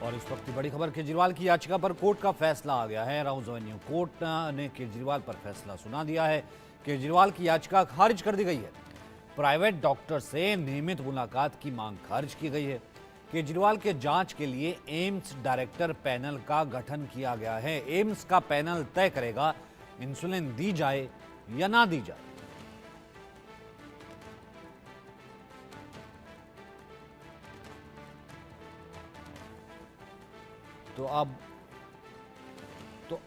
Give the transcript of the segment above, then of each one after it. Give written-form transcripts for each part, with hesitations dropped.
और इस वक्त की बड़ी खबर, केजरीवाल की याचिका पर कोर्ट का फैसला आ गया है। राउज एवेन्यू कोर्ट ने केजरीवाल पर फैसला सुना दिया है। केजरीवाल की याचिका खारिज कर दी गई है। प्राइवेट डॉक्टर से नियमित मुलाकात की मांग खारिज की गई है। केजरीवाल के जांच के लिए एम्स डायरेक्टर पैनल का गठन किया गया है। एम्स का पैनल तय करेगा इंसुलिन दी जाए या ना दी जाए। तो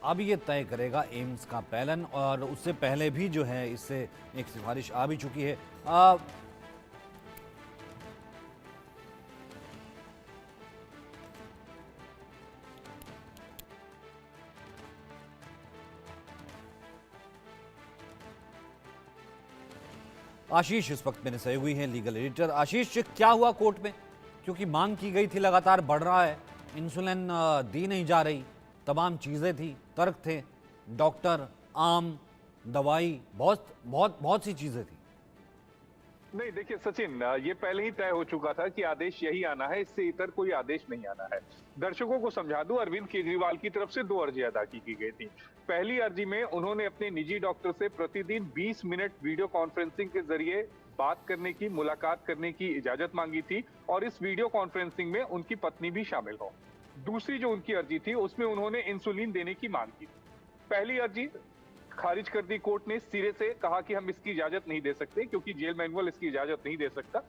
अब ये तय करेगा एम्स का पैनल, और उससे पहले भी जो है इससे एक सिफारिश आ भी चुकी है। आशीष इस वक्त मेरे सहयोगी हैं, लीगल एडिटर। आशीष, क्या हुआ कोर्ट में? क्योंकि मांग की गई थी, लगातार बढ़ रहा है, इंसुलिन दी नहीं जा रही, तमाम चीजें थी, तर्क थे, डॉक्टर, आम दवाई, बहुत बहुत बहुत सी चीजें थी। नहीं, देखिए सचिन, ये पहले ही तय हो चुका था कि आदेश यही आना है, इससे इतर कोई आदेश नहीं आना है। दर्शकों को समझा दूं, अरविंद केजरीवाल की तरफ से 2 अर्जी अदा की गई थी। पहली अर्जी में उन्होंने अपने निजी डॉक्टर से प्रतिदिन 20 मिनट वीडियो कॉन्फ्रेंसिंग के जरिए बात करने की, मुलाकात करने की इजाजत मांगी थी, और इस वीडियो कॉन्फ्रेंसिंग में उनकी पत्नी भी शामिल हो। दूसरी जो उनकी अर्जी थी, उसमें उन्होंने इंसुलिन देने की मांग की। पहली अर्जी खारिज कर दी कोर्ट ने, सिरे से कहा कि हम इसकी इजाजत नहीं दे सकते क्योंकि जेल मैनुअल इसकी इजाजत नहीं दे सकता।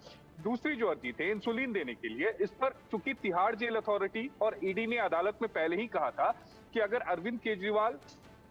दूसरी जो अर्जी थी इंसुलिन देने के लिए, इस पर चूंकि तिहाड़ जेल अथॉरिटी और ईडी ने अदालत में पहले ही कहा था कि अगर अरविंद केजरीवाल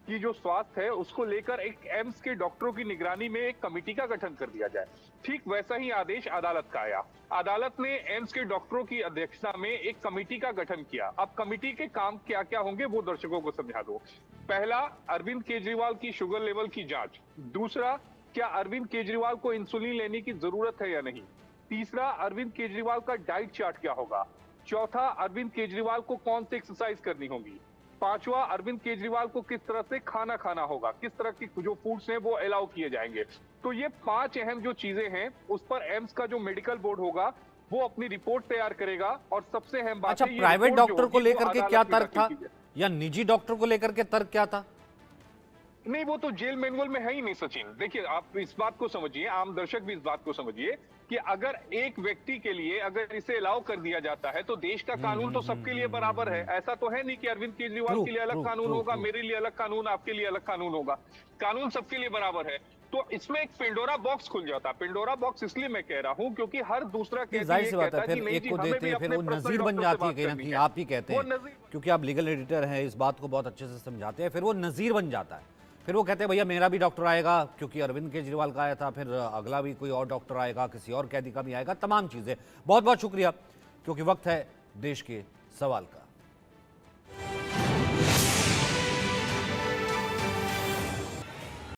की जो स्वास्थ्य है उसको लेकर एक एम्स के डॉक्टरों की निगरानी में एक कमेटी का गठन कर दिया जाए, ठीक वैसा ही आदेश अदालत का आया। अदालत ने एम्स के डॉक्टरों की अध्यक्षता में एक कमेटी का गठन किया। अब कमेटी के काम क्या क्या होंगे वो दर्शकों को समझा दो। पहला, अरविंद केजरीवाल की शुगर लेवल की जांच। दूसरा, क्या अरविंद केजरीवाल को इंसुलिन लेने की जरूरत है या नहीं। तीसरा, अरविंद केजरीवाल का डाइट चार्ट क्या होगा। चौथा, अरविंद केजरीवाल को कौन सी एक्सरसाइज करनी होगी। पांचवा, अरविंद केजरीवाल को किस तरह से खाना खाना होगा, किस तरह की जो फूड्स हैं वो अलाउ किए जाएंगे। तो ये 5 अहम जो चीजें हैं, उस पर एम्स का जो मेडिकल बोर्ड होगा वो अपनी रिपोर्ट तैयार करेगा। और सबसे अहम बात, अच्छा, प्राइवेट डॉक्टर को लेकर के क्या तर्क था, या निजी डॉक्टर को लेकर के तर्क क्या था? नहीं, वो तो जेल मैनुअल में है ही नहीं सचिन। देखिए, आप इस बात को समझिए, आम दर्शक भी इस बात को समझिए कि अगर एक व्यक्ति के लिए अगर इसे अलाउ कर दिया जाता है तो देश का कानून तो सबके लिए बराबर है। ऐसा तो है नहीं कि अरविंद केजरीवाल के लिए अलग कानून होगा, मेरे लिए अलग कानून, आपके लिए अलग कानून होगा। कानून सबके लिए बराबर है। तो इसमें एक पेंडोरा बॉक्स खुल जाता। पेंडोरा बॉक्स इसलिए मैं कह रहा हूं क्योंकि हर दूसरा जाहिर सी बात है, फिर एक को देते हैं, फिर वो नजीर बन जाती है कहीं ना कहीं। आप ही कहते हैं, क्योंकि आप लीगल एडिटर हैं, इस बात को बहुत अच्छे से समझाते हैं। फिर वो नजीर बन जाता है, फिर वो कहते हैं भैया मेरा भी डॉक्टर आएगा क्योंकि अरविंद केजरीवाल का आया था, फिर अगला भी कोई और डॉक्टर आएगा, किसी और कैदी का भी आएगा, तमाम चीज़ें। बहुत बहुत शुक्रिया, क्योंकि वक्त है देश के सवाल का।